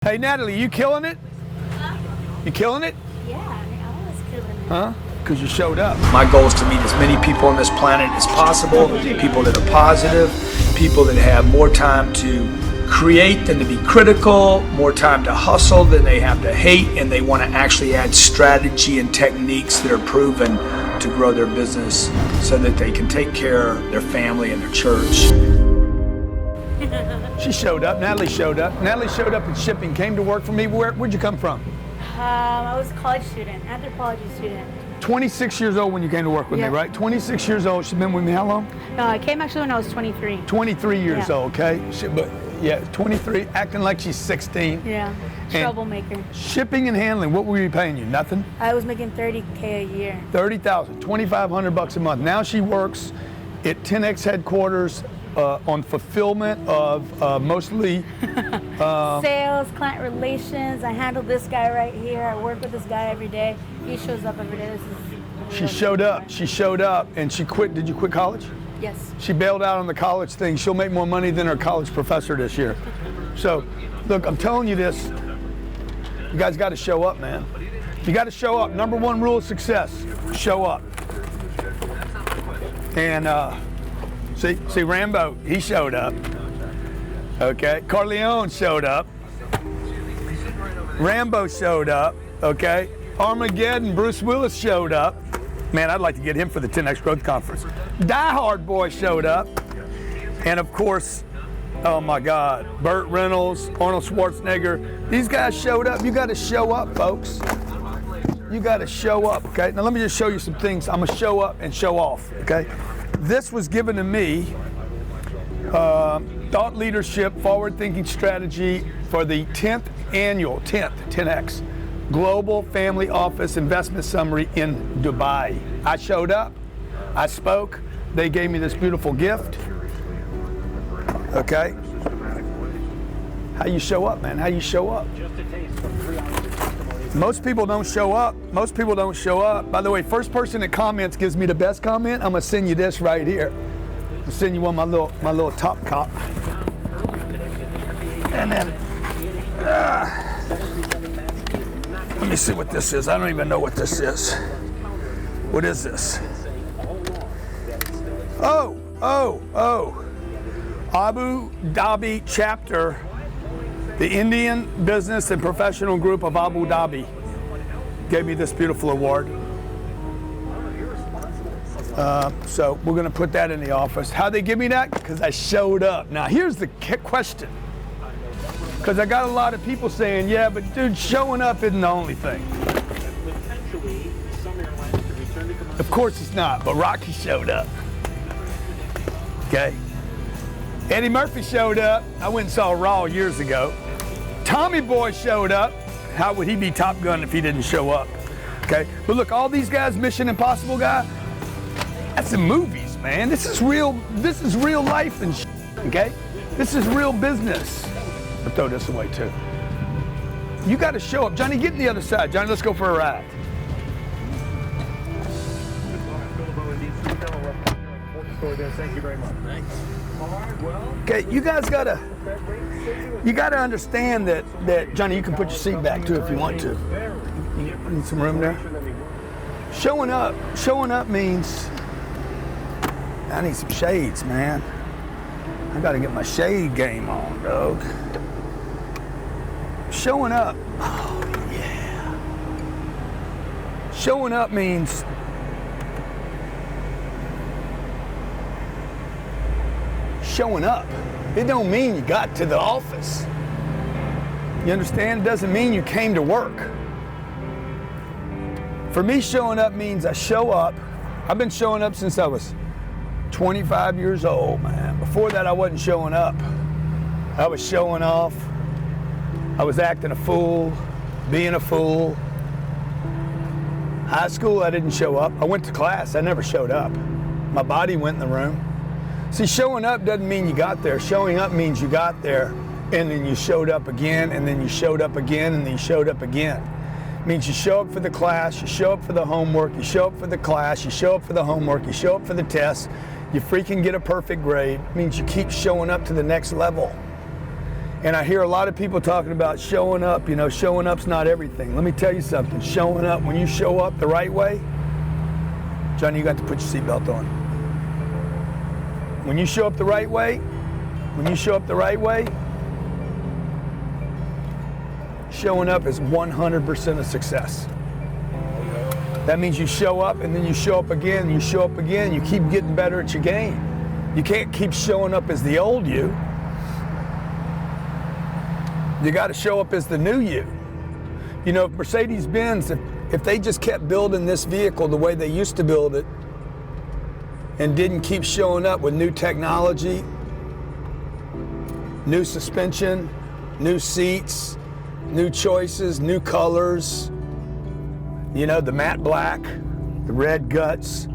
Hey Natalie, you killing it? Huh? You killing it? Yeah, I was killing it. Huh? Because you showed up. My goal is to meet as many people on this planet as possible, people that are positive, people that have more time to create than to be critical, more time to hustle than they have to hate, and they want to actually add strategy and techniques that are proven to grow their business so that they can take care of their family and their church. She showed up. Natalie showed up. Natalie showed up in shipping, came to work for me. Where'd you come from? I was a college student, anthropology student. 26 years old when you came to work with me, right? 26 years old. She's been with me how long? No, I came actually when I was 23. 23 years Yeah. old, okay? But yeah, 23, acting like she's 16. Yeah, troublemaker. Shipping and handling, what were we paying you? Nothing? I was making $30K a year. 30,000, 2,500 bucks a month. Now she works at 10X headquarters on fulfillment of mostly Sales, client relations. I handle this guy right here. I work with this guy every day. He shows up every day. She showed up and she quit. Did you quit college? Yes. She bailed out on the college thing. She'll make more money than her college professor this year. So, look, I'm telling you this. You guys got to show up, man. You got to show up. Number one rule of success, show up. And see Rambo, he showed up. Okay, Corleone showed up. Rambo showed up. Okay, Armageddon, Bruce Willis showed up. Man, I'd like to get him for the 10X Growth Conference. Die Hard Boy showed up. And of course, oh my God, Burt Reynolds, Arnold Schwarzenegger. These guys showed up. You got to show up, folks. You got to show up, okay? Now let me just show you some things. I'm gonna show up and show off, okay? This was given to me, thought leadership, forward-thinking strategy for the 10th annual, 10X, Global Family Office Investment Summary in Dubai. I showed up, I spoke, they gave me this beautiful gift, okay? How you show up, man, how you show up? Most people don't show up. Most people don't show up. By the way, first person that comments gives me the best comment. I'm gonna send you this right here. I'll send you one of my little top cop. And then, let me see what this is. I don't even know what this is. What is this? Oh. Abu Dhabi chapter. The Indian Business and Professional Group of Abu Dhabi gave me this beautiful award. So we're going to put that in the office. How'd they give me that? Because I showed up. Now here's the question. Because I got a lot of people saying, yeah, but dude, showing up isn't the only thing. Of course it's not, but Rocky showed up. Okay. Eddie Murphy showed up. I went and saw Raw years ago. Tommy Boy showed up. How would he be Top Gun if he didn't show up? Okay, but look, all these guys, Mission Impossible guy, that's in movies, man. This is real life and shit, okay? This is real business. I'll throw this away too. You got to show up. Johnny, get on the other side. Johnny, let's go for a ride. Thank you very much. Thanks. Okay, you guys gotta understand that Johnny, you can put your seat back too if you want to. You need some room there. Showing up means I need some shades, man. I gotta get my shade game on, dog. Showing up, oh yeah. Showing up means showing up. It don't mean you got to the office. You understand? It doesn't mean you came to work. For me, showing up means I show up. I've been showing up since I was 25 years old, man. Before that, I wasn't showing up. I was showing off. I was acting a fool, being a fool. High school, I didn't show up. I went to class, I never showed up. My body went in the room. See, showing up doesn't mean you got there. Showing up means you got there, and then you showed up again, and then you showed up again, and then you showed up again. It means you show up for the class, you show up for the homework, you show up for the class, you show up for the homework, you show up for the test, you freaking get a perfect grade. It means you keep showing up to the next level. And I hear a lot of people talking about showing up. You know, showing up's not everything. Let me tell you something. Showing up, when you show up the right way, Johnny, you got to put your seatbelt on. When you show up the right way, showing up is 100% a success. That means you show up and then you show up again, and you show up again, you keep getting better at your game. You can't keep showing up as the old you. You got to show up as the new you. You know, Mercedes-Benz, if they just kept building this vehicle the way they used to build it and didn't keep showing up with new technology, new suspension, new seats, new choices, new colors, you know, the matte black, the red guts,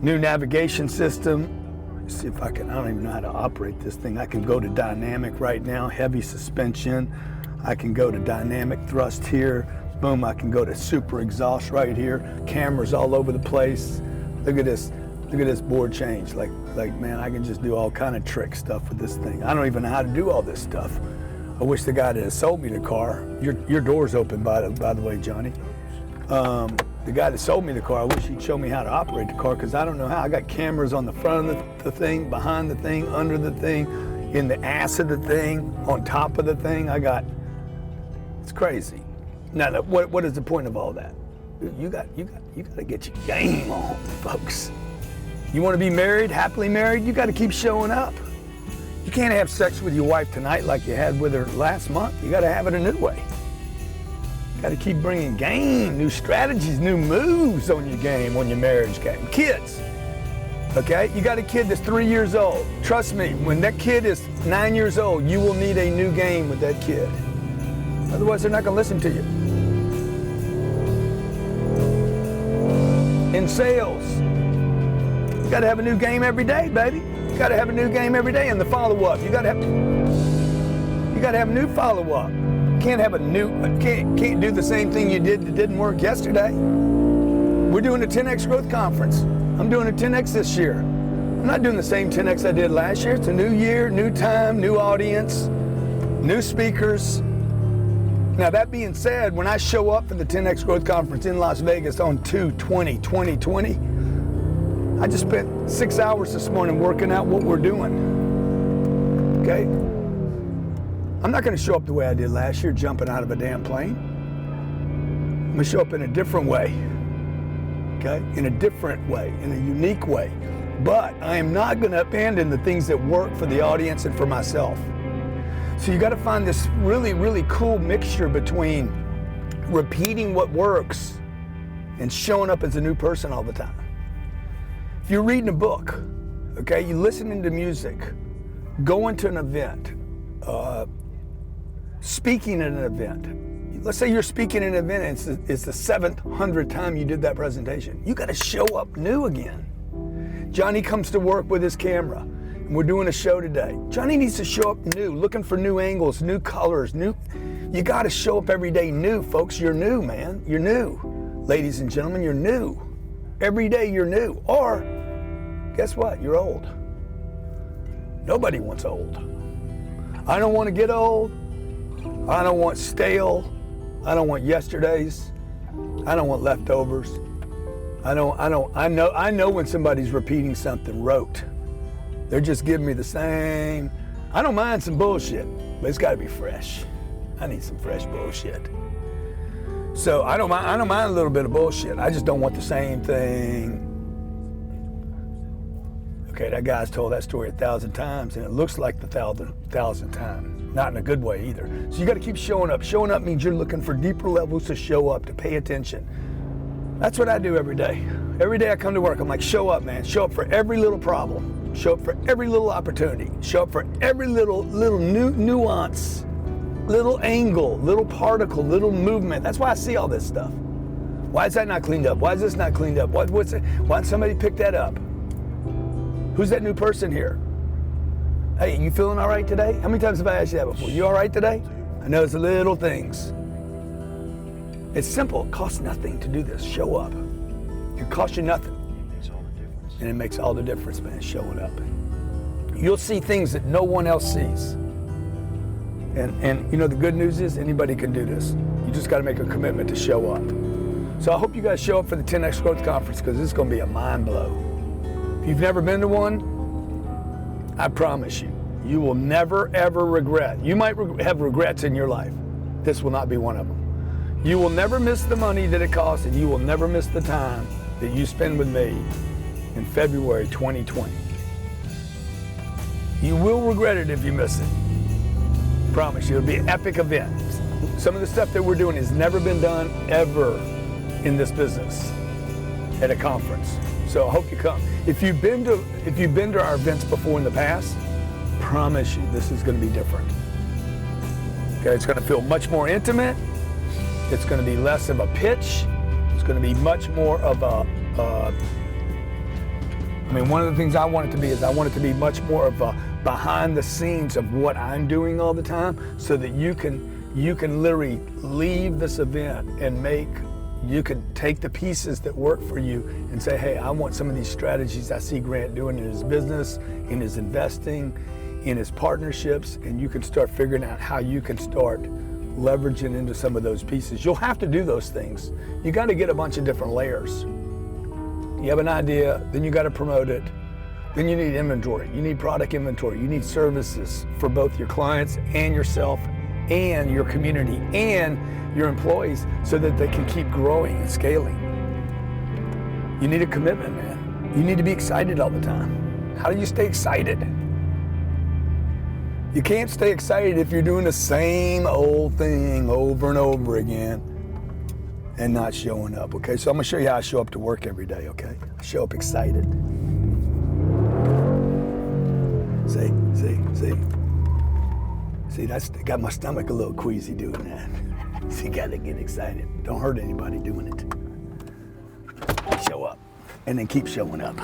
new navigation system. Let's see if I don't even know how to operate this thing. I can go to dynamic right now, heavy suspension. I can go to dynamic thrust here. Boom, I can go to super exhaust right here. Cameras all over the place. Look at this board change. Like man, I can just do all kind of trick stuff with this thing. I don't even know how to do all this stuff. I wish the guy that had sold me the car, your door's open by the way, Johnny. The guy that sold me the car, I wish he'd show me how to operate the car, because I don't know how. I got cameras on the front of the thing, behind the thing, under the thing, in the ass of the thing, on top of the thing. It's crazy. Now, what is the point of all that? You got to get your game on, folks. You want to be married, happily married, you got to keep showing up. You can't have sex with your wife tonight like you had with her last month. You got to have it a new way. Got to keep bringing game, new strategies, new moves on your game, on your marriage game. Kids, okay? You got a kid that's 3 years old. Trust me, when that kid is 9 years old, you will need a new game with that kid. Otherwise, they're not going to listen to you. In sales, you got to have a new game every day, baby. You got to have a new game every day. And the follow-up, you got to have a new follow-up. Can't do the same thing you did that didn't work yesterday. We're doing a 10X growth conference. I'm doing a 10X this year. I'm not doing the same 10X I did last year. It's a new year, new time, new audience, new speakers. Now, that being said, when I show up for the 10X growth conference in Las Vegas on 2/20/2020, I just spent 6 hours this morning working out what we're doing. Okay? I'm not going to show up the way I did last year, jumping out of a damn plane. I'm going to show up in a different way, okay? In a different way, in a unique way. But I am not going to abandon the things that work for the audience and for myself. So you got to find this really, really cool mixture between repeating what works and showing up as a new person all the time. If you're reading a book, okay, you're listening to music, going to an event, speaking at an event. Let's say you're speaking at an event and it's the 700th time you did that presentation. You got to show up new again. Johnny comes to work with his camera, and we're doing a show today. Johnny needs to show up new, looking for new angles, new colors, new. You got to show up every day new, folks. You're new, man. You're new. Ladies and gentlemen, you're new. Every day you're new. Or, guess what? You're old. Nobody wants old. I don't want to get old. I don't want stale. I don't want yesterdays. I don't want leftovers. I know when somebody's repeating something rote. They're just giving me the same. I don't mind some bullshit, but it's got to be fresh. I need some fresh bullshit. So I don't mind a little bit of bullshit. I just don't want the same thing. Okay, that guy's told that story 1,000 times, and it looks like the 1,000th time. Not in a good way either. So you got to keep showing up. Showing up means you're looking for deeper levels to show up, to pay attention. That's what I do every day. Every day I come to work, I'm like, show up, man. Show up for every little problem. Show up for every little opportunity. Show up for every little nuance, little angle, little particle, little movement. That's why I see all this stuff. Why is that not cleaned up? Why is this not cleaned up? Why did somebody pick that up? Who's that new person here? Hey, you feeling all right today? How many times have I asked you that before? You all right today? I know it's the little things. It's simple. It costs nothing to do this. Show up. It costs you nothing. And it makes all the difference, man, showing up. You'll see things that no one else sees. And you know, the good news is anybody can do this. You just got to make a commitment to show up. So I hope you guys show up for the 10X Growth Conference, because it's going to be a mind blow. If you've never been to one, I promise you, you will never, ever regret. You might have regrets in your life. This will not be one of them. You will never miss the money that it costs, and you will never miss the time that you spend with me in February 2020. You will regret it if you miss it. Promise you, it'll be an epic event. Some of the stuff that we're doing has never been done ever in this business at a conference. So I hope you come. If you've been to our events before in the past, promise you this is going to be different. Okay, it's going to feel much more intimate. It's going to be less of a pitch. It's going to be much more of a, one of the things I want it to be is I want it to be much more of a behind the scenes of what I'm doing all the time, so that you can literally leave this event and you can take the pieces that work for you and say, hey, I want some of these strategies I see Grant doing in his business, in his investing, in his partnerships, and you can start figuring out how you can start leveraging into some of those pieces. You'll have to do those things. You got to get a bunch of different layers. You have an idea, then you got to promote it. Then you need inventory. You need product inventory. You need services for both your clients and yourself and your community and your employees, so that they can keep growing and scaling. You need a commitment, man. You need to be excited all the time. How do you stay excited? You can't stay excited if you're doing the same old thing over and over again and not showing up, okay? So I'm gonna show you how I show up to work every day, okay? I show up excited. See, that's got my stomach a little queasy doing that. So you gotta get excited. Don't hurt anybody doing it. Show up, and then keep showing up.